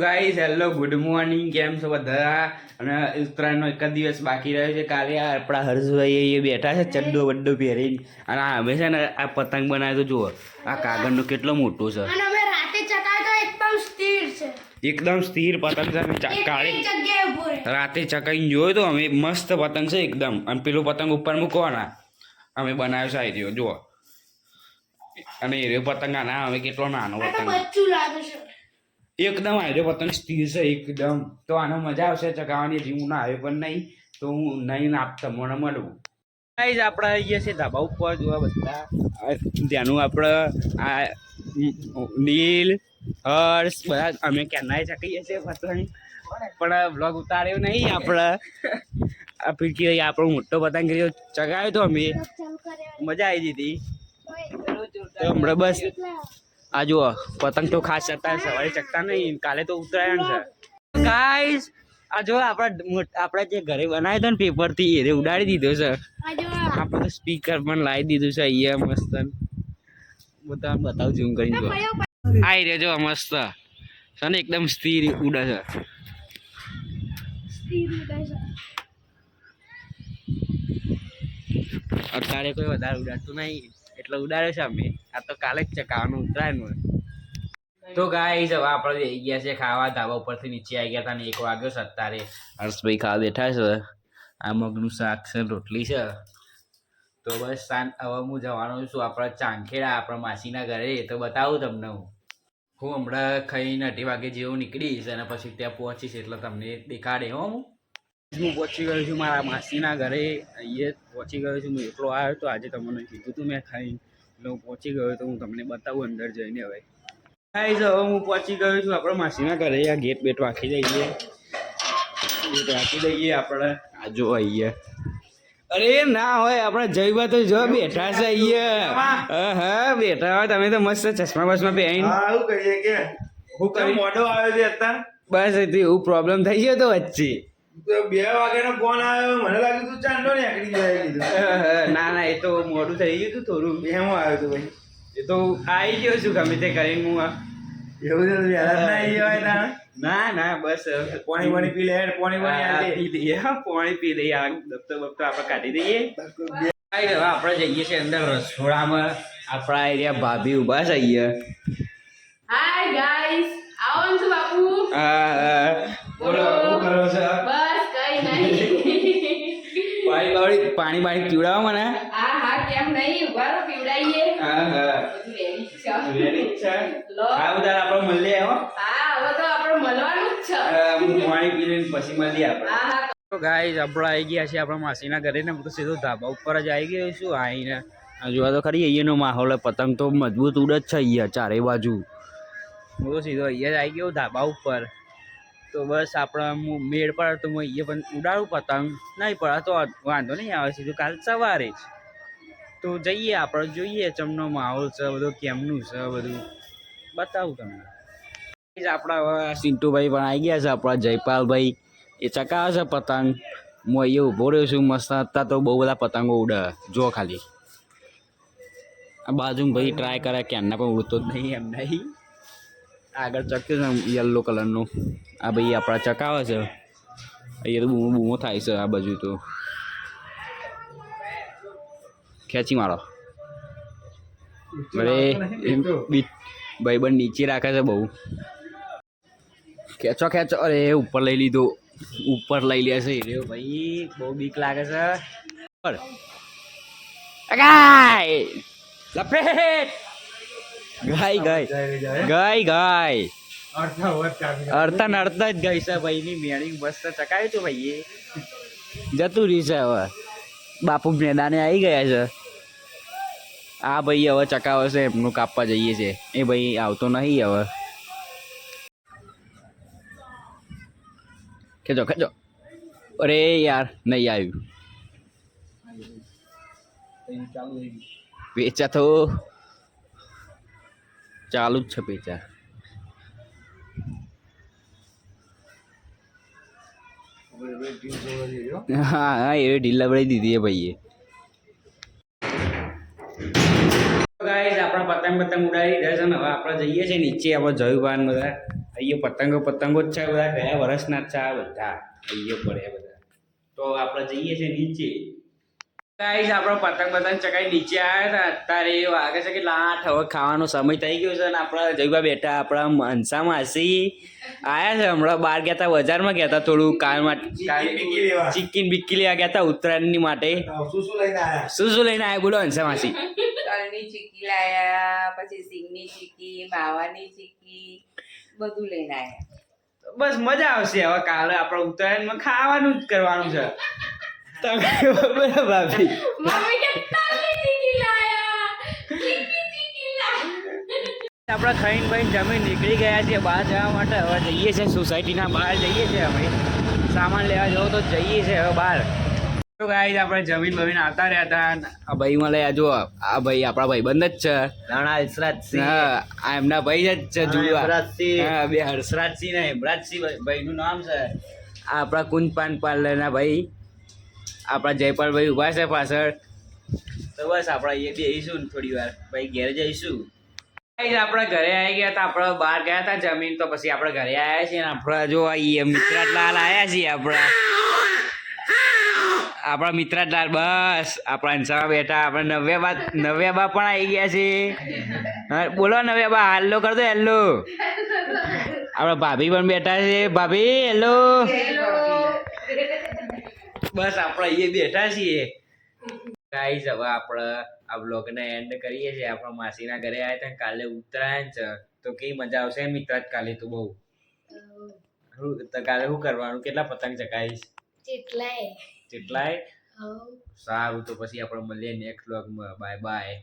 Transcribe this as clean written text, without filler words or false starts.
Guys hello good morning, કેમ છો બધા? અને ઉત્તરાયણનો એક જ દિવસ બાકી રહ્યો છે. કાલે આપણા હર્ષભાઈ એ બેઠા છે ચડ્ડો વડ્ડો પહેરીને, અને અમે છે ને આ પતંગ બનાવ્યો તો જુઓ, આ કાગળનો કેટલો મોટો છે. અને અમે રાતે ચકાવ્યો તો એકદમ સ્થિર છે, એકદમ સ્થિર પતંગ છે. કાલે રાતે ચકાઈને જોયો તો અમે, મસ્ત પતંગ છે એકદમ. અને પેલું પતંગ ઉપર મૂકવાના અમે બનાવ્યો છે આ રહ્યો જુઓ. અને એ રહ્યો પતંગ આના અમે કેટલો નાનો પતંગ બચ્ચું લાગે છે એકદમ આવ્યો પતંગ સ્થિર છે એકદમ. તો આનો મજા આવશે ચગાવવાની. હજી હું ના આવ્યો પણ નહીં, તો હું નહીં આપતા મને મળવું. ગાઈસ આપણે આવી ગયા છે ધાબા ઉપર જોવા બધા. ત્યાંનું આપણે આ નીલ હર્ષ બધા અમે ક્યાંના ચકીએ છીએ પતંગ, પણ બ્લોગ ઉતાર્યો નહીં આપણે. આ પીકી આપણો મોટો પતંગ રહ્યો ચગાવ્યો તો અમે, મજા આવી હતી. તો હમણાં બસ આ જુઓ પતંગ તો ખાસ ચકતા સવારે ચકતા નહીં, કાલે તો ઉત્તરાયણ છે. ગાઈસ આ જો આપણા જે ઘરે બનાવ્યો હતો ને પેપરથી એ ઉડાડી દીધો છે. આપણે તો સ્પીકર પણ લાવી દીધું છે અહીંયા મસ્ત. બધા બતાવું ઝૂમ કરીને જો આઈ રહ્યો જો મસ્ત છે ને, એકદમ સ્થિર ઉડે છે. અત્યારે કોઈ વધારે ઉડાડતું નહીં એટલે ઉડાડે છે અમે. આ તો કાલે જ ચકાવવાનું ઉતરાયણ. તો ગાઈસ હવે આપણે જઈ ગયા છે ખાવા. ધાબા ઉપરથી નીચે આવી ગયા હતા ને 1 વાગ્યો છે અત્યારે. હર્ષભાઈ ખાવા બેઠા છે. આ મગનું શાક છે, રોટલી છે. તો બસ હવે હું જવાનો છું આપણા ચાંખેડા, આપણા માસીના ઘરે. તો બતાવું તમને હું હમણાં ખાઈને 2 વાગે જેવું નીકળીશ અને પછી ત્યાં પહોંચીશ એટલે તમને દેખાડે. હું પહોંચી ગયો છું મારા માસીના ઘરે. અહીંયા પહોંચી ગયો છું. હું એકલો આવ્યો તો આજે તમને કીધું હતું મેં ખાઈને, એટલે હું પહોંચી ગયો તો હું તમને બતાવું અંદર જઈને. હવે ગાઈસ હવે હું પહોંચી ગયો છું આપણા માસીના ઘરે. આ ગેટ બેટ રાખી દઈએ, ગેટ રાખી દઈએ આપણે. આ જો અહીંયા અરે ના હોય આપણે જઈવા તો જો બેઠા છે અહીંયા. હા બેઠા હોય તમે તો મસ્ત ચશ્મા બસમાં પહેરીને. શું કહીએ કે હું કઈ મોડો આવ્યો છે અત્યારે. બસ એવું પ્રોબ્લેમ થઈ ગયો તો વચ્ચે. 2 વાગ્યાનો ફોન આવ્યો, મને લાગ્યું તું ચાંદો ને આકડી જાય કીધું. ના એ તો મોડું થઈ ગયું હતું થોડું. એમ આવ્યો તું ભાઈ? એ તો આવી ગયો છું ગમે તે કરીને હું. એવું છે વહેલા ના આવી જવાય તાણે. ના બસ પાણી પાણી પી લે, પાણી પાણી પી દઈએ. પાણી પી દઈએ. આ દફતર બફતર આપણે કાઢી દઈએ. હવે આપણે જઈએ છીએ અંદર રસોડામાં. આપણા એરિયા ભાભી ઉભા છે અહીંયા. હાય ગાઈસ, આવો છો બાપુ. બોલો શું કરો છો? બસ કઈ નહીં. પાણી પીવડાવો મને. હા કેમ નહીં, ઉભા રહો પીવડાઈએ. હા બધું રેડી છે. લો હા ઉધાર આપણે મળીએ. હા હવે તો આપણે મળવાનું જ છે. હું પાણી પી લઈને પછી મળીએ આપણે. હા તો ગાઈસ આપણે આવી ગયા છીએ આપણા માસીના ઘરે ને. હું તો સીધો ધાબા ઉપર જ આવી ગયો છું. આવીને જોવા તો ખરી અહીંયાનો માહોલ. પતંગ તો મજબૂત ઉડે જ છે અહીંયા ચારે બાજુ. હું તો સીધો અહીંયા જ આવી ગયો ધાબા ઉપર. તો બસ આપણે મેળ પડે તો હું અહીંયા પણ ઉડાડું પતંગ, નહીં પડે તો વાંધો નહીં આવે. સીધું કાલ સવારે જ તો જઈએ આપણે, જોઈએ ચમનો માહોલ છે બધો કેમનું છે બધું બતાવું તમને. આપણા હવે સિન્ટુભાઈ પણ આવી ગયા છે, આપણા જયપાલભાઈ. એ ચકાવે છે પતંગ. હું અહીંયા ઊભો રહ્યો છું મસ્ત. હતા તો બહુ બધા પતંગો ઉડે જો ખાલી. આ બાજુ ભાઈ ટ્રાય કરે ક્યારના પણ ઉડતો જ નહીં એમ નહીં. આગળ ચક્યું છે યલો કલરનું. આ ભાઈ આપણા ચકાવે છે. અહીંયા તો બૂમો થાય છે આ બાજુ. તો ખેંચી મારો અરે ભાઈબંધ નીચે રાખે છે બહુ. ખેંચો. અરે ઉપર લઈ લીધો, ઉપર લઈ લે છે રે ભાઈ. બહુ બીક લાગે છે. લપેટ ગાય અડતા જ ગઈ છે ભાઈ ની મેળી. મસ્ત ચકાવ્યું હતું ભાઈ. એ જતું રહી છે હવે. બાપુ મેદાને આવી ગયા છે. આ ભાઈ હવે ચકાવે છે, એમનું કાપવા જઈએ છે. એ ભાઈ આવતો નહીં હવે. ખેંચો. અરે યાર નહીં આવ્યું. પેચા તો ચાલુ જ છે પેચા. હા એ ઢીલા પડી દીધી ભાઈએ. ગાઈસ આપણે પતંગ ઉડાડી દીધા છે ને હવે આપણે જઈએ છીએ નીચે આપણે જોયું બાર બધા અહીંયા પતંગો જ છે બધા ગયા વર્ષના જ છે આ બધા અહીંયા પડ્યા બધા તો આપણે જઈએ છીએ નીચે ગાઈસ આપણે પતંગ ચકાઈ નીચે આવ્યા હતા અત્યારે એ વાગે છે કે 8 હવે ખાવાનો સમય થઈ ગયો છે અને આપણા જયબા બેઠા આપણા હંસા માસી આયા છે હમણાં બહાર ગયા હતા બજારમાં ગયા હતા થોડું કાલ માટે ચિકન બિક્કી લેવા ગયા હતા ઉત્તરાયણની માટે શું લઈને આવ્યા બોલો હંસા માસી તલની ચીકી લાયા પછી સિંગની ચીકી માવાની ચીકી બધું લઈને આયા બસ મજા આવશે હવે કાલે આપણે ઉત્તરાયણમાં ખાવાનું જ કરવાનું છે તમે બોલો ભાભી મમ્મી કે તલની ચીકી લાયા ચીકી લાયા આપણે ખાઈને ભાઈ જમીન નીકળી ગયા છીએ બહાર જવા માટે હવે જઈએ છીએ સોસાયટીના બહાર જઈએ છીએ અમે સામાન લેવા જવું તો જઈએ છીએ હવે બહાર તો ગાઈસ આપણે જમીન આવતા રહ્યા હતા આ ભાઈ મળે જો આ ભાઈ આપણા ભાઈબંધ જ છે રાણા હર્ષરાજસિંહ હા આ એમના ભાઈ જ છે જુવા હર્ષરાજસિંહ. હા બે હર્ષરાજસિંહ ને હેમરાજસિંહ ભાઈનું નામ છે આ આપણા કુંજપાન પાર્લરના ભાઈ આપણા જયપાલભાઈ ઊભા છે પાછળ તો બસ આપણે અહીંયા બેસીશું ને થોડી વાર ભાઈ ઘેર જઈશું આપણે ઘરે આવી ગયા હતા આપણે બહાર ગયા હતા જમીન તો પછી આપણે ઘરે આવ્યા છીએ ને આપણે જો આવીએ મિત્રાટલાલ આવ્યા છીએ આપણા મિત્રાટલાલ બસ આપણા અંસામાં બેઠા આપણે નવ્યાબા પણ આવી ગયા છે હા બોલો નવ્યાબા હેલ્લો કર દો હેલ્લો આપણા ભાભી પણ બેઠા છે ભાભી હેલ્લો બસ આપણે અહીંયા બેઠા છીએ ગાઈસ હવે આપણે આ બ્લોગને એન્ડ કરીએ છીએ આપણા માસીના ઘરે આવ્યા હતા કાલે ઉત્તરાયણ છે તો કેવી મજા આવશે મિત્ર કાલે તો બહુ કાલે શું કરવાનું કેટલા પતંગ ચકાઈશ કેટલાય સારું તો પછી આપણે મળીએ નેક્સ્ટ બ્લોગમાં બાય બાય